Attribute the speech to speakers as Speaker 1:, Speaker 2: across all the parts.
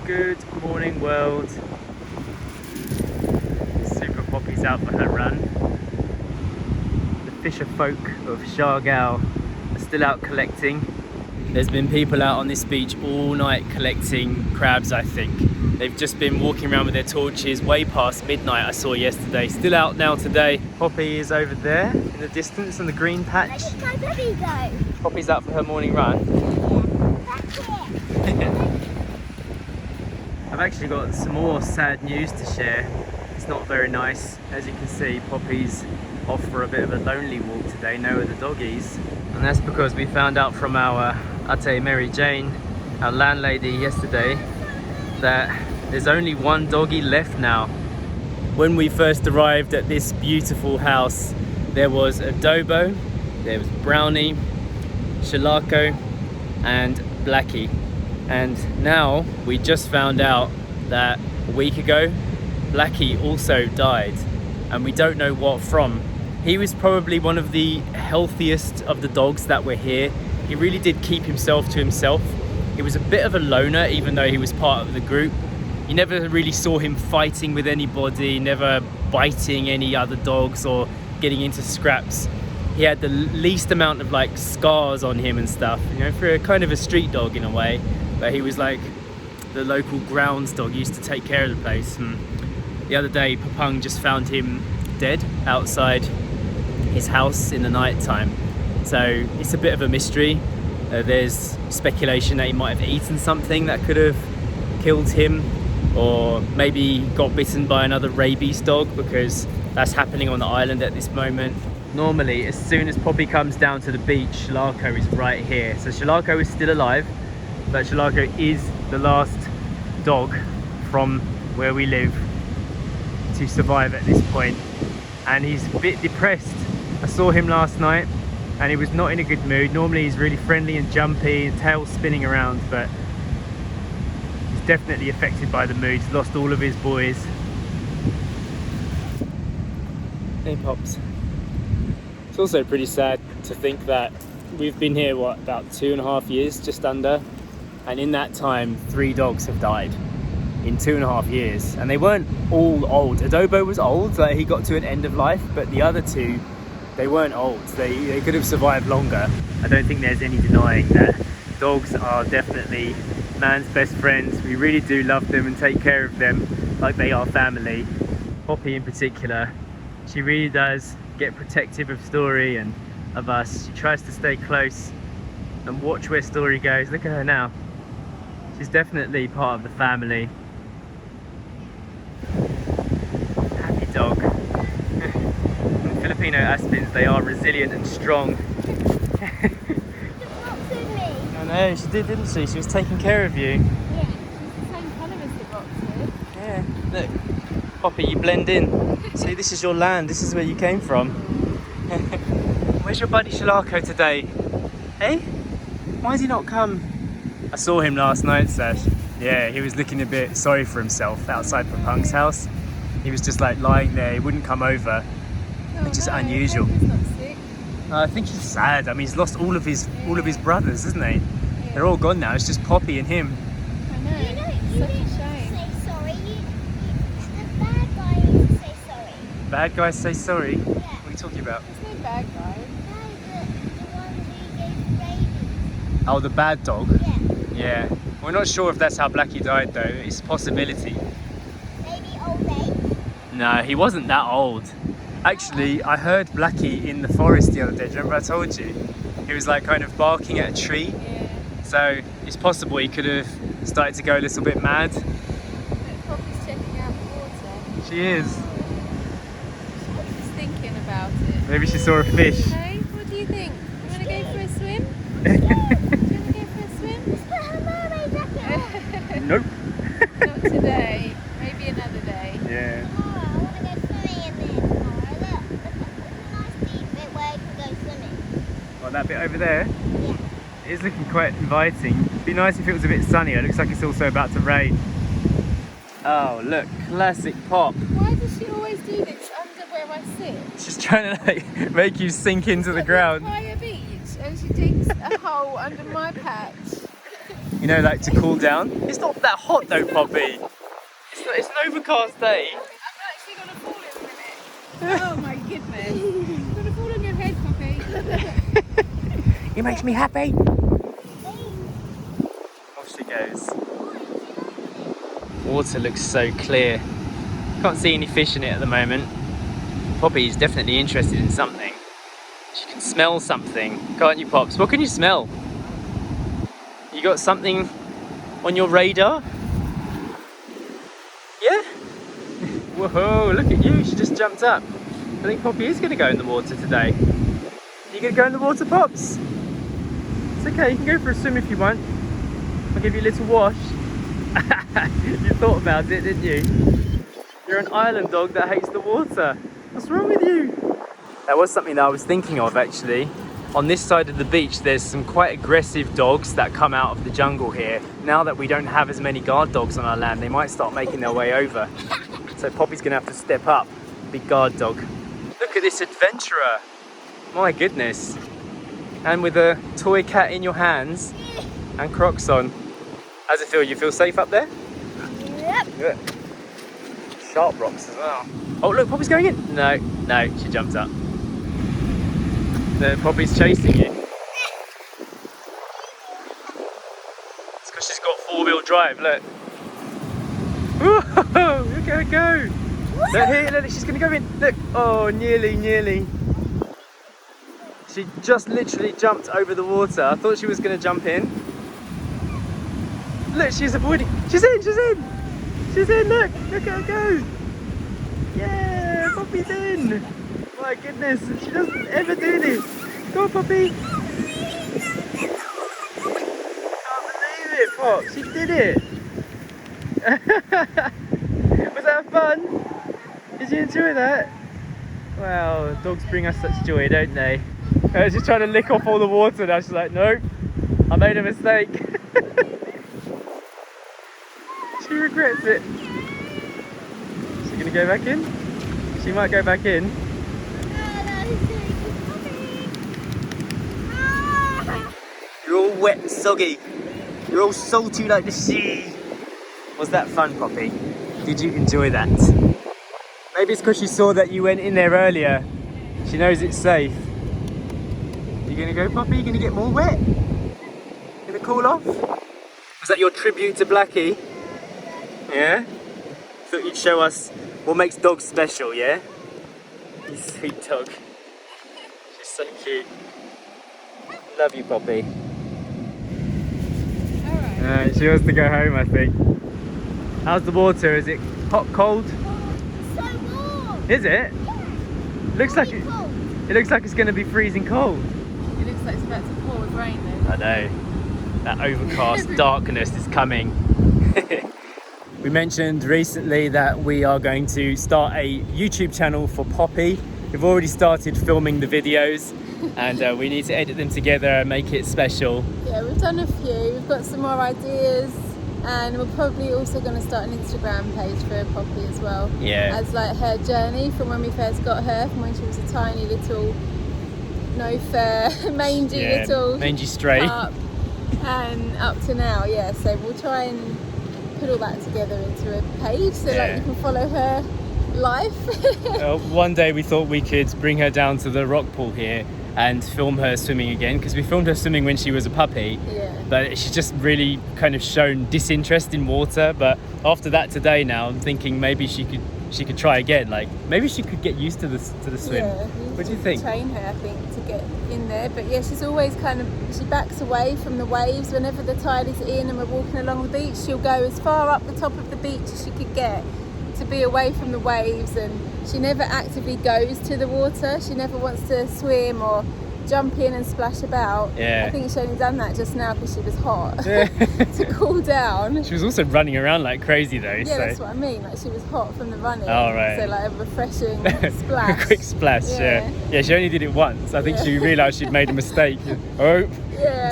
Speaker 1: Good morning, world. Super Poppy's out for her run. The fisher folk of Siargao are still out collecting. There's been people out on this beach all night collecting crabs, I think. They've just been walking around with their torches way past midnight, I saw yesterday. Still out now today. Poppy is over there in the distance on the green patch.
Speaker 2: Where did Poppy go?
Speaker 1: Poppy's out for her morning run. I've actually got some more sad news to share. It's not very nice. As you can see, Poppy's off for a bit of a lonely walk today, no other doggies. And that's because we found out from our Ate Mary Jane, our landlady yesterday, that there's only one doggie left now. When we first arrived at this beautiful house, there was Adobo, there was Brownie, Shalako and Blackie. And now we just found out that a week ago Blackie also died, and we don't know what from. He was probably one of the healthiest of the dogs that were here. He really did keep himself to himself. He was a bit of a loner even though he was part of the group. You never really saw him fighting with anybody, never biting any other dogs or getting into scraps. He had the least amount of like scars on him and stuff, you know, for a kind of a street dog in a way. But he was like the local grounds dog. He used to take care of the place. And the other day, Papung just found him dead outside his house in the night time. So it's a bit of a mystery. There's speculation that he might have eaten something that could have killed him, or maybe got bitten by another rabies dog, because that's happening on the island at this moment. Normally, as soon as Poppy comes down to the beach, Shalako is right here. So Shalako is still alive, but Shalako is the last dog from where we live to survive at this point. And he's a bit depressed. I saw him last night and he was not in a good mood. Normally he's really friendly and jumpy and tail spinning around, but he's definitely affected by the mood. He's lost all of his boys. Hey Pops. It's also pretty sad to think that we've been here, what, about 2.5 years, just under. And in that time, 3 dogs have died in 2.5 years. And they weren't all old. Adobo was old, like he got to an end of life, but the other 2, they weren't old. They could have survived longer. I don't think there's any denying that dogs are definitely man's best friends. We really do love them and take care of them like they are family. Poppy in particular, she really does get protective of Story and of us. She tries to stay close and watch where Story goes. Look at her now. She's definitely part of the family. Happy dog. Filipino Aspins, they are resilient and strong. I know, she did, didn't she? She was taking care of you.
Speaker 2: Yeah, she's the same colour as the boxes.
Speaker 1: Yeah, look. Poppy, you blend in. See, this is your land. This is where you came from. Where's your buddy Shalako today? Hey? Why did he not come? I saw him last night, Sash. Yeah, he was looking a bit sorry for himself outside Papung's house. He was just like lying there. He wouldn't come over, which is unusual.
Speaker 2: He's not sick.
Speaker 1: I think he's sad. I mean, he's lost all of his brothers, isn't he? Yeah. They're all gone now. It's just Poppy and him.
Speaker 2: I know. It's such a shame.
Speaker 3: Say sorry. The bad guy needs to say sorry.
Speaker 1: Bad guys say sorry?
Speaker 3: Yeah.
Speaker 1: What are you talking about?
Speaker 2: There's no bad guy.
Speaker 3: No, the one who gave babies.
Speaker 1: Oh, the bad dog?
Speaker 3: Yeah.
Speaker 1: Yeah. We're not sure if that's how Blackie died though. It's a possibility.
Speaker 3: Maybe old age.
Speaker 1: No, he wasn't that old. Actually, I heard Blackie in the forest the other day. Do you remember I told you? He was like kind of barking at a tree.
Speaker 2: Yeah.
Speaker 1: So it's possible he could have started to go a little bit mad.
Speaker 2: Poppy's checking out the water.
Speaker 1: She is.
Speaker 2: She's thinking about it.
Speaker 1: Maybe she saw a fish.
Speaker 2: Hey, what do you think? You want to go for a swim? Do you want to go for a swim?
Speaker 3: Put her mermaid jacket on.
Speaker 1: Nope.
Speaker 2: Not today. Maybe another day.
Speaker 1: Yeah.
Speaker 3: Oh, I want to go swimming in there tomorrow. Look, there's a nice deep bit where you can go swimming.
Speaker 1: Well, that bit over there,
Speaker 3: Yeah.
Speaker 1: it is looking quite inviting. It'd be nice if it was a bit sunnier. It looks like it's also about to rain. Oh, look, classic Pop.
Speaker 2: Why does she always do this under where I sit?
Speaker 1: She's trying to like make you sink into the ground.
Speaker 2: Entire beach, and she digs a hole under my patch.
Speaker 1: You know, like to cool down. It's not that hot though, Poppy. It's an overcast day.
Speaker 2: I'm actually going to fall in a minute. Oh my goodness. I'm going to fall on your head, Poppy.
Speaker 1: It makes me happy. Off she goes. Water looks so clear. Can't see any fish in it at the moment. Poppy's definitely interested in something. She can smell something, can't you, Pops? What can you smell? You got something on your radar? Yeah? Whoa, look at you, she just jumped up. I think Poppy is going to go in the water today. You going to go in the water, Pops? It's okay, you can go for a swim if you want. I'll give you a little wash. You thought about it, didn't you? You're an island dog that hates the water. What's wrong with you? That was something that I was thinking of actually. On this side of the beach, there's some quite aggressive dogs that come out of the jungle here. Now that we don't have as many guard dogs on our land, they might start making their way over. So Poppy's gonna have to step up, big guard dog. Look at this adventurer. My goodness. And with a toy cat in your hands and Crocs on. How's it feel? You feel safe up there?
Speaker 3: Yep.
Speaker 1: Yeah. Sharp rocks as well. Oh look, Poppy's going in. No, she jumped up. No, Poppy's chasing you. It's because she's got 4-wheel drive, look. Whoa, look at her go. Look here, look, she's gonna go in. Look, oh, nearly. She just literally jumped over the water. I thought she was gonna jump in. Look, she's avoiding. She's in, look at her go. Yeah, Poppy's in. My goodness, she doesn't ever do this. Go on, Poppy. Can't believe it, Pop. She did it. Was that fun? Did you enjoy that? Wow, dogs bring us such joy, don't they? I was just trying to lick off all the water and I was like, nope, I made a mistake. She regrets it. Is she going to go back in? She might go back in. You're all wet and soggy. You're all salty like the sea. Was that fun, Poppy? Did you enjoy that? Maybe it's because she saw that you went in there earlier. She knows it's safe. You gonna go, Poppy? You gonna get more wet? Gonna cool off? Was that your tribute to Blackie? Yeah? Thought you'd show us what makes dogs special, yeah? You sweet dog. She's so cute. Love you, Poppy.
Speaker 2: Alright.
Speaker 1: She wants to go home, I think. How's the water? Is it hot, cold?
Speaker 3: So warm.
Speaker 1: Is it? Looks like it.
Speaker 3: Cold.
Speaker 1: It looks like it's going to be freezing cold.
Speaker 2: It looks like it's about to pour with rain though.
Speaker 1: I know. That overcast darkness is coming. We mentioned recently that we are going to start a YouTube channel for Poppy. We've already started filming the videos and we need to edit them together and make it special.
Speaker 2: Yeah, we've done a few. We've got some more ideas and we're probably also going to start an Instagram page for Poppy as well.
Speaker 1: Yeah.
Speaker 2: As like her journey from when we first got her, from when she was a tiny little, no fur, mangy little
Speaker 1: mangy stray.
Speaker 2: pup, and up to now. Yeah, so we'll try and put all that together into a page so like you can follow her life.
Speaker 1: One day we thought we could bring her down to the rock pool here and film her swimming again, because we filmed her swimming when she was a puppy.
Speaker 2: Yeah.
Speaker 1: But she's just really kind of shown disinterest in water. But after that today now, I'm thinking maybe she could try again. Like maybe she could get used to the swim.
Speaker 2: Yeah,
Speaker 1: What do you think?
Speaker 2: Train her, I think, to get in there. But yeah, she's always she backs away from the waves. Whenever the tide is in and we're walking along the beach, she'll go as far up the top of the beach as she could get to be away from the waves, and she never actively goes to the water. She never wants to swim or jump in and splash about.
Speaker 1: Yeah.
Speaker 2: I think she only done that just now because she was hot to cool down.
Speaker 1: She was also running around like crazy though.
Speaker 2: Yeah,
Speaker 1: so.
Speaker 2: That's what I mean. Like she was hot from the running.
Speaker 1: Oh, right.
Speaker 2: So like a refreshing splash.
Speaker 1: A quick splash. Yeah. She only did it once. I think she realised she'd made a mistake. Oh,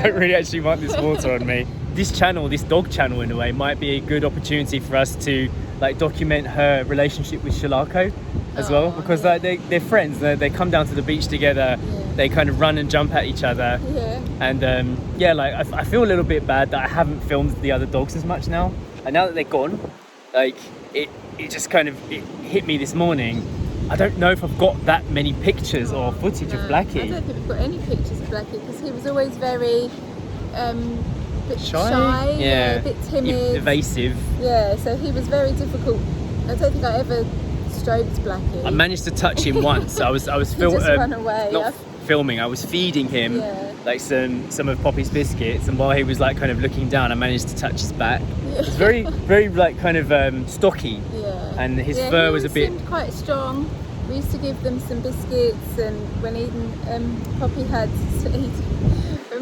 Speaker 1: don't really actually want this water on me. This channel, this dog channel in a way, might be a good opportunity for us to like document her relationship with Shalako as well, because like they're friends. They come down to the beach together.
Speaker 2: Yeah.
Speaker 1: they kind of run and jump at each other.
Speaker 2: Yeah.
Speaker 1: And yeah, like I feel a little bit bad that I haven't filmed the other dogs as much now. And now that they're gone, like it just kind of hit me this morning. I don't know if I've got that many pictures or footage of Blackie.
Speaker 2: I don't think we've got any pictures of Blackie because he was always very bit shy,
Speaker 1: yeah,
Speaker 2: a bit timid,
Speaker 1: evasive.
Speaker 2: Yeah, so he was very difficult. I don't think I ever stroked Blackie.
Speaker 1: I managed to touch him once. I was
Speaker 2: just run away.
Speaker 1: Not filming. I was feeding him like some of Poppy's biscuits, and while he was like kind of looking down, I managed to touch his back.
Speaker 2: Yeah.
Speaker 1: It's very like kind of stocky.
Speaker 2: Yeah.
Speaker 1: And his fur was a bit.
Speaker 2: He seemed quite strong. We used to give them some biscuits, and when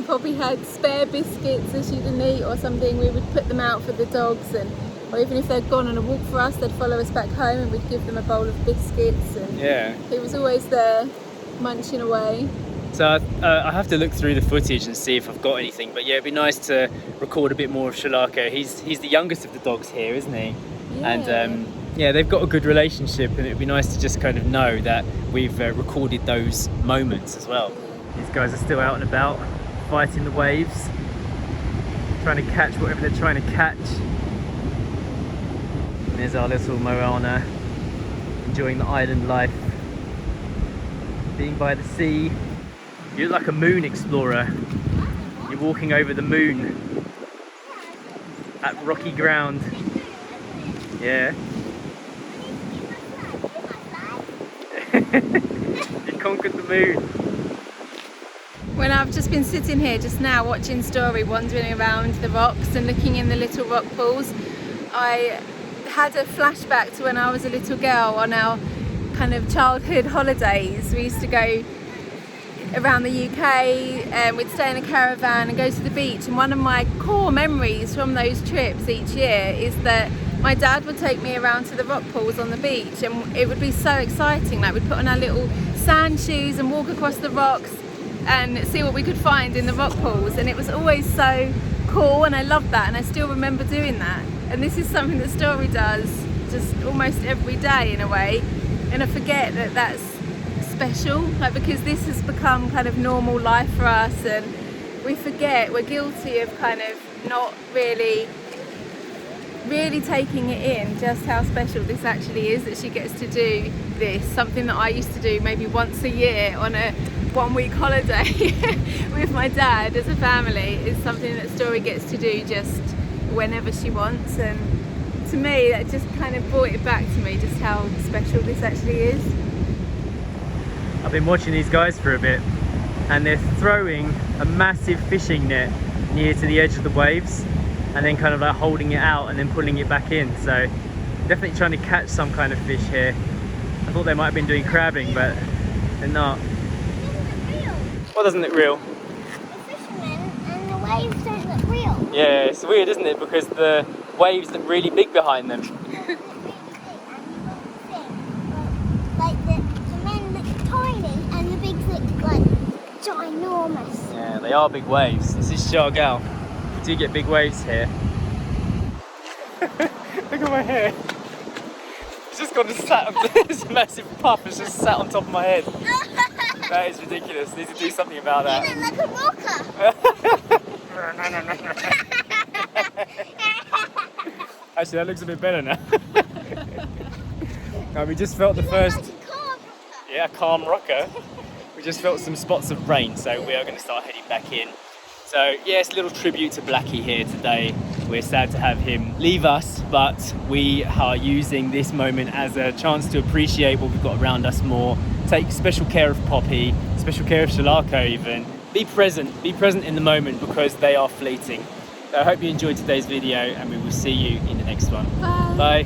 Speaker 2: Poppy had spare biscuits that she didn't eat or something, we would put them out for the dogs, or even if they'd gone on a walk for us, they'd follow us back home and we'd give them a bowl of biscuits. And
Speaker 1: yeah,
Speaker 2: he was always there munching away.
Speaker 1: So I have to look through the footage and see if I've got anything, but yeah, it'd be nice to record a bit more of Shalako. He's the youngest of the dogs here, isn't he?
Speaker 2: Yeah.
Speaker 1: And yeah, they've got a good relationship, and it'd be nice to just kind of know that we've recorded those moments as well. These guys are still out and about, fighting the waves, trying to catch whatever they're trying to catch. And there's our little Moana, enjoying the island life, being by the sea. You look like a moon explorer. You're walking over the moon at rocky ground. Yeah. You conquered the moon.
Speaker 2: When I've just been sitting here just now watching Story wandering around the rocks and looking in the little rock pools, I had a flashback to when I was a little girl on our kind of childhood holidays. We used to go around the UK and we'd stay in a caravan and go to the beach, and one of my core memories from those trips each year is that my dad would take me around to the rock pools on the beach, and it would be so exciting. Like, we'd put on our little sand shoes and walk across the rocks and see what we could find in the rock pools, and it was always so cool, and I loved that, and I still remember doing that. And this is something that Story does just almost every day in a way, and I forget that that's special, like, because this has become kind of normal life for us, and we forget, we're guilty of kind of not really taking it in just how special this actually is, that she gets to do this, something that I used to do maybe once a year on a 1 week holiday with my dad as a family, is something that Story gets to do just whenever she wants. And to me that just kind of brought it back to me just how special this actually is.
Speaker 1: I've been watching these guys for a bit, and they're throwing a massive fishing net near to the edge of the waves, and then kind of like holding it out and then pulling it back in. So definitely trying to catch some kind of fish here. I thought they might have been doing crabbing, but they're not. What doesn't look real?
Speaker 3: The fishermen and the waves don't look real.
Speaker 1: Yeah, it's weird, isn't it? Because the waves look really big behind them.
Speaker 3: Like the men look tiny and the bigs look like ginormous.
Speaker 1: Yeah, they are big waves. This is Siargao. We do get big waves here. Look at my hair. It's just got this massive puff. It's just sat on top of my head. That is ridiculous. Need to do something about that.
Speaker 3: You look like a rocker.
Speaker 1: Actually, that looks a bit better now. We just felt the first.
Speaker 3: Like a calm rocker.
Speaker 1: Yeah, calm rocker. We just felt some spots of rain, so we are going to start heading back in. So yes, a little tribute to Blackie here today. We're sad to have him leave us, but we are using this moment as a chance to appreciate what we've got around us more. Take special care of Poppy, special care of Shalako even. Be present in the moment, because they are fleeting. So I hope you enjoyed today's video, and we will see you in the next one.
Speaker 2: Bye.
Speaker 1: Bye.